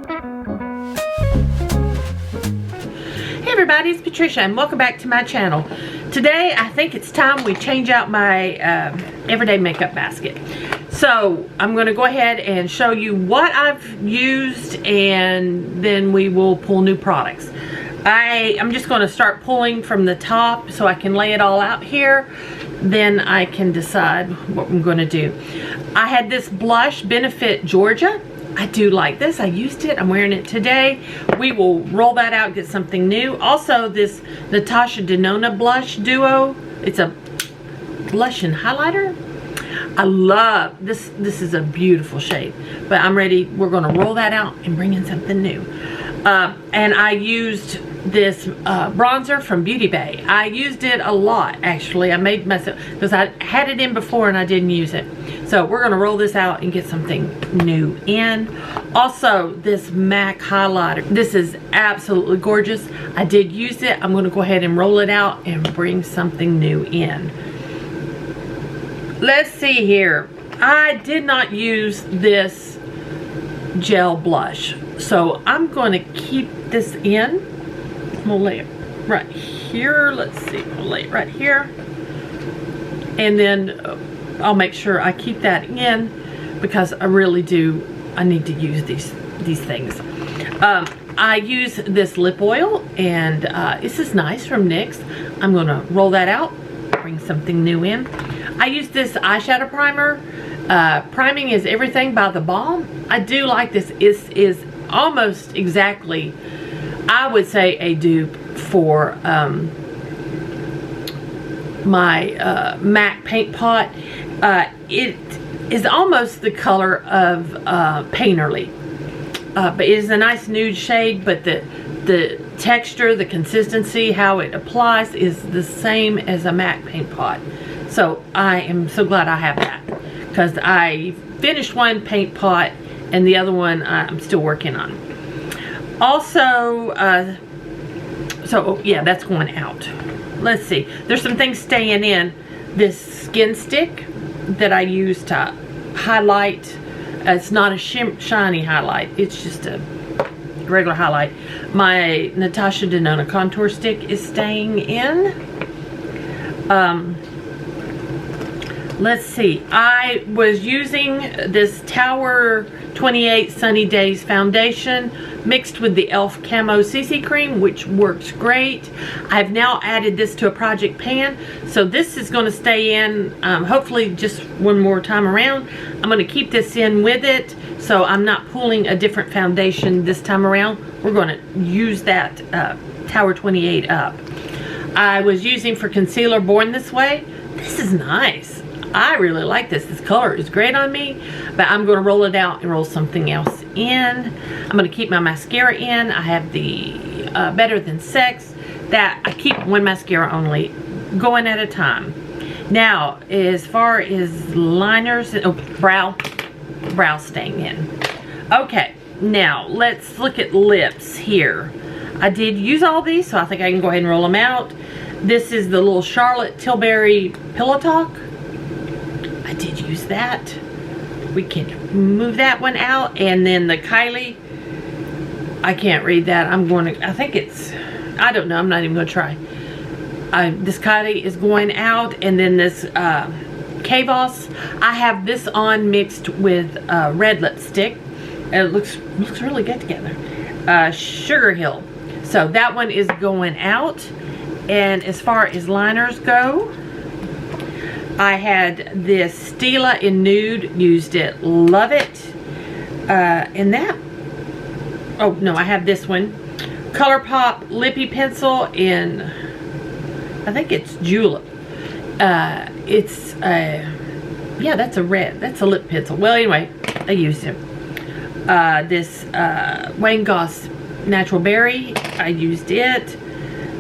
Hey everybody, it's Patricia and welcome back to my channel. Today I think it's time we change out my everyday makeup basket. So I'm going to go ahead and show you what I've used and then we will pull new products. I'm just going to start pulling from the top so I can lay it all out here. Then I can decide what I'm going to do. I had this blush, Benefit Georgia. I do like this. I used it. I'm wearing it today. We will roll that out, get something new. Also, this Natasha Denona Blush Duo. It's a blush and highlighter. I love this. This is a beautiful shade. But I'm ready. We're going to roll that out and bring in something new. And I used this bronzer from Beauty Bay. I used it a lot, actually. I made myself, because I had it in before and I didn't use it. So we're going to roll this out and get something new in. Also, this MAC highlighter. This is absolutely gorgeous. I did use it. I'm going to go ahead and roll it out and bring something new in. Let's see here. I did not use this gel blush. So I'm going to keep this in. I'm going to lay it right here. Let's see. We'll lay it right here. And then I'll make sure I keep that in because I really do. I need to use these things. I use this lip oil and this is nice from NYX. I'm going to roll that out, bring something new in. I use this eyeshadow primer. Priming is Everything by The Balm. I do like this. It is almost exactly, I would say, a dupe for my MAC paint pot. It is almost the color of Painterly, but it is a nice nude shade, but the texture, the consistency, how it applies is the same as a MAC paint pot. So I am so glad I have that because I finished one paint pot and the other one I'm still working on. Also, so yeah, that's going out. Let's see. There's some things staying in. This skin stick that I use to highlight. It's not a shiny highlight. It's just a regular highlight. My Natasha Denona contour stick is staying in. Let's see. I was using this Tower 28 Sunny Days foundation mixed with the e.l.f. Camo CC cream, which works great. I've now added this to a project pan, so this is going to stay in hopefully just one more time around. I'm going to keep this in with it, so I'm not pulling a different foundation this time around. We're going to use that Tower 28 up. I was using for concealer Born This Way. This is nice. I really like this. This color is great on me, but I'm going to roll it out and roll something else in. I'm going to keep my mascara in. I have the Better Than Sex. That I keep one mascara only, going at a time. Now, as far as liners, brow staying in. Okay, now let's look at lips here. I did use all these, so I think I can go ahead and roll them out. This is the little Charlotte Tilbury Pillow Talk. I did use that. We can move that one out. And then the Kylie, I can't read that. I think it's, I don't know. I'm not even going to try. This Kylie is going out. And then this Kavos, I have this on mixed with red lipstick. It looks really good together. Sugar Hill. So that one is going out. And as far as liners go, I had this Stila in Nude, used it, love it. And that, oh no, I have this one. ColourPop Lippy Pencil in, I think it's Julep. It's, yeah, that's a red, that's a lip pencil. Well, anyway, I used it. This Wayne Goss Natural Berry, I used it.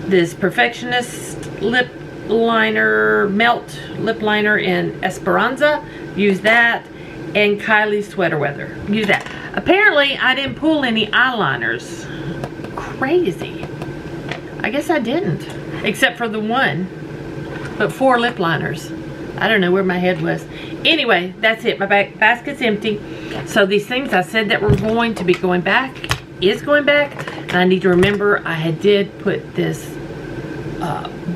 This Perfectionist lip liner, melt lip liner in Esperanza, use that. And Kylie Sweater Weather, use that. Apparently I didn't pull any eyeliners. Crazy. I guess I didn't, except for the one, but 4 lip liners. I don't know where my head was. Anyway, that's it. My basket's empty. So these things I said that were going to be going back is going back. And I need to remember I did put this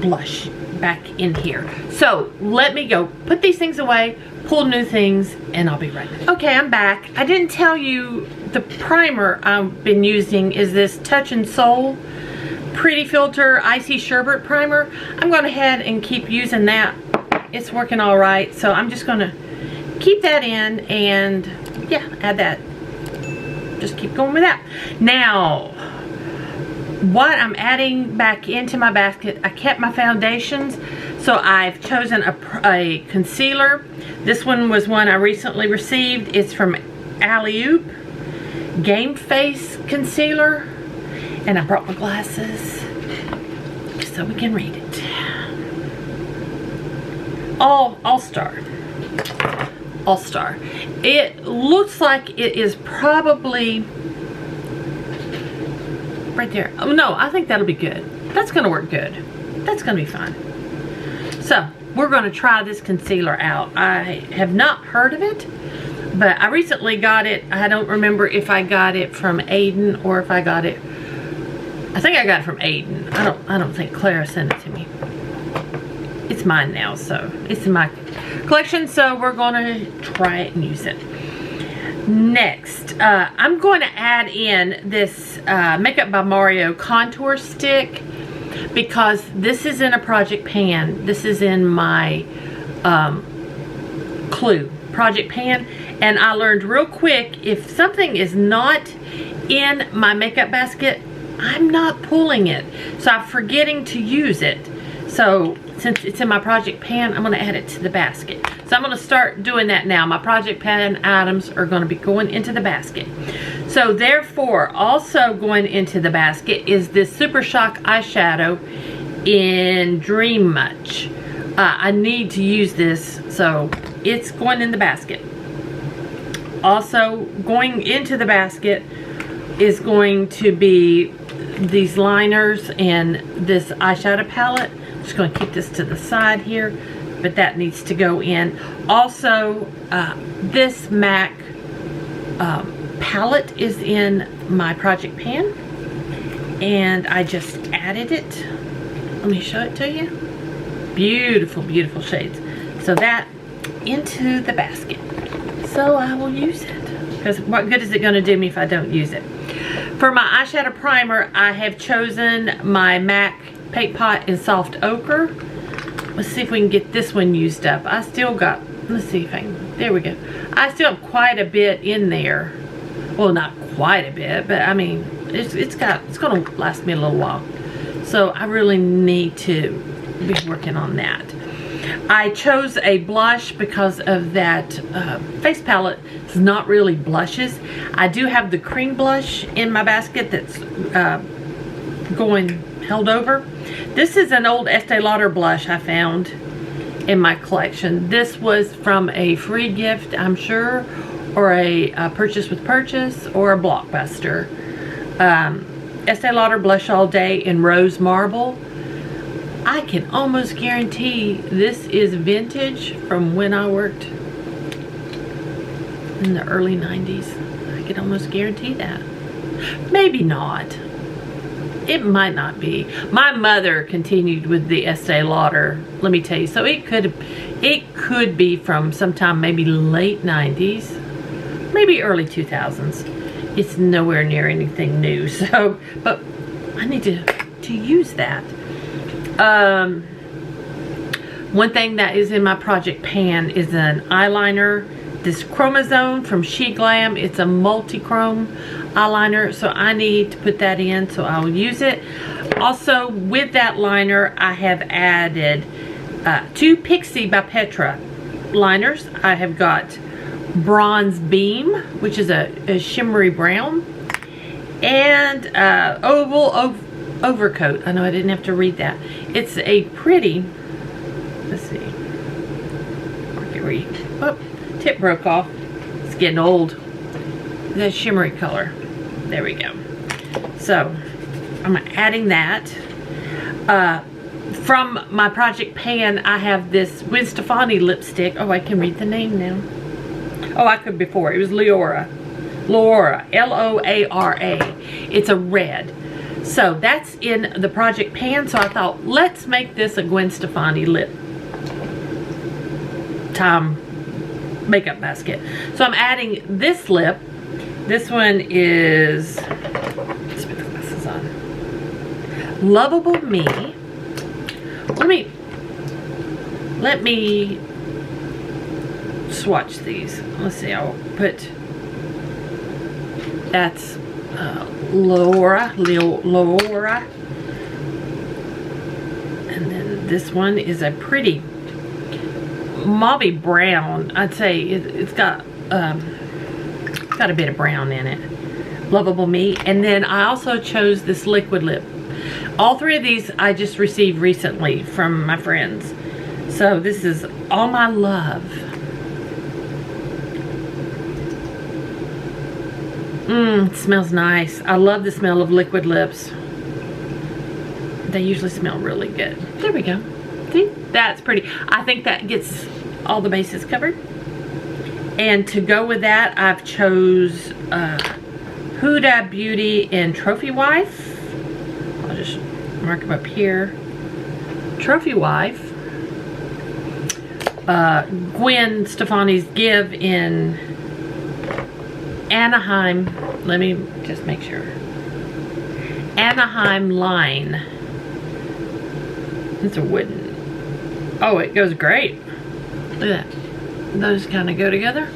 blush back in here. So let me go put these things away, pull new things, and I'll be right back. Okay, I'm back. I didn't tell you the primer I've been using is this Touch and Soul Pretty Filter Icy Sherbet Primer. I'm going ahead and keep using that. It's working all right, so I'm just going to keep that in and yeah, add that. Just keep going with that. Now, what I'm adding back into my basket, I kept my foundations, so I've chosen a concealer. This one was one I recently received. It's from Alley Oop Game Face Concealer, and I brought my glasses so we can read it. All-Star. All-Star. It looks like it is probably right there. Oh no, I think that'll be good. That's gonna work good. That's gonna be fine. So we're gonna try this concealer out. I have not heard of it, but I recently got it. I don't remember if I got it from Aiden or if I got it. I think I got it from Aiden. I don't think Clara sent it to me. It's mine now, so it's in my collection. So we're gonna try it and use it. Next, I'm going to add in this Makeup by Mario contour stick because this is in a project pan. This is in my Clue project pan, and I learned real quick if something is not in my makeup basket, I'm not pulling it, so I'm forgetting to use it. So since it's in my project pan, I'm going to add it to the basket. So I'm going to start doing that now. My project pan items are going to be going into the basket. So therefore, also going into the basket is this Super Shock eyeshadow in Dream Much. I need to use this, so it's going in the basket. Also going into the basket is going to be these liners and this eyeshadow palette. Just going to keep this to the side here, but that needs to go in. Also, this MAC palette is in my project pan, and I just added it. Let me show it to you. Beautiful, beautiful shades. So that into the basket. So I will use it, because what good is it going to do me if I don't use it? For my eyeshadow primer, I have chosen my MAC Paint Pot in Soft Ochre. Let's see if we can get this one used up. I still got, let's see if I can, there we go. I still have quite a bit in there. Well, not quite a bit, but I mean, it's gonna last me a little while. So I really need to be working on that. I chose a blush because of that face palette. It's not really blushes. I do have the cream blush in my basket that's held over. This is an old Estee Lauder blush I found in my collection. This was from a free gift, I'm sure, or a purchase with purchase, or a Blockbuster. Estee Lauder Blush All Day in Rose Marble. I can almost guarantee this is vintage from when I worked in the early 90s. I can almost guarantee that. Maybe not. It might not be. My mother continued with the Estee Lauder, let me tell you. So it could be from sometime maybe late 90s, maybe early 2000s. It's nowhere near anything new. So, but I need to use that. One thing that is in my project pan is an eyeliner. This Chromazone from She Glam. It's a multi-chrome eyeliner, so I need to put that in, so I'll use it. Also, with that liner, I have added 2 Pixie by Petra liners. I have got Bronze Beam, which is a shimmery brown, and Oval Overcoat. I know I didn't have to read that. It's a pretty, let's see, I can read. Oh, tip broke off. It's getting old. The shimmery color. There we go. So I'm adding that. From my project pan, I have this Gwen Stefani lipstick. Oh, I can read the name now. Oh, I could before. It was Leora. Loara, L-O-A-R-A. It's a red. So that's in the project pan. So I thought, let's make this a Gwen Stefani lip time makeup basket. So I'm adding this lip. This one is, let's put the glasses on. Lovable Me. Let me swatch these. Let's see, I'll put, that's Loara. And then this one is a pretty mauve brown. I'd say it's got a bit of brown in it. Lovable Me. And then I also chose this liquid lip. All three of these I just received recently from my friends. So this is All My Love. It smells nice. I love the smell of liquid lips. They usually smell really good. There we go. See? That's pretty. I think that gets all the bases covered. And to go with that, I've chose Huda Beauty and Trophy Wife. I'll just mark them up here. Trophy Wife. Gwen Stefani's Give in Anaheim. Let me just make sure. Anaheim Line. It's a wooden. Oh, it goes great. Look at that. Those kind of go together.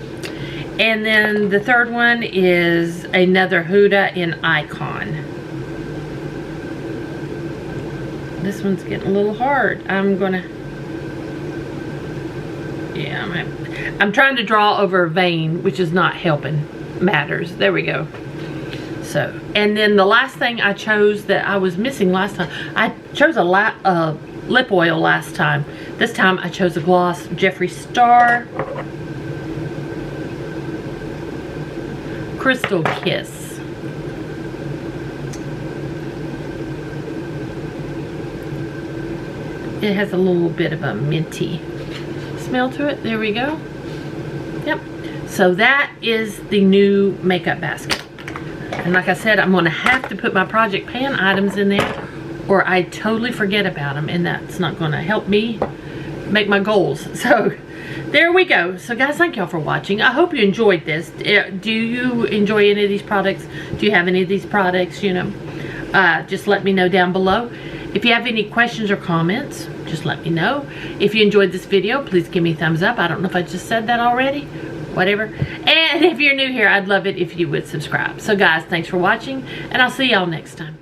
And then the third one is another Huda in Icon. This one's getting a little hard. I'm trying to draw over a vein, which is not helping matters. There we go. So, and then the last thing I chose that I was missing last time, I chose a lip oil last time. This time I chose a gloss, Jeffree Star Crystal Kiss. It has a little bit of a minty smell to it. There we go. Yep. So that is the new makeup basket. And like I said, I'm going to have to put my project pan items in there or I totally forget about them, and that's not going to help me make my goals. So there we go. So guys, thank y'all for watching. I hope you enjoyed this. Do you enjoy any of these products? Do you have any of these products, you know? Just let me know down below. If you have any questions or comments, just let me know. If you enjoyed this video, please give me a thumbs up. I don't know if I just said that already. Whatever. And if you're new here, I'd love it if you would subscribe. So guys, thanks for watching, and I'll see y'all next time.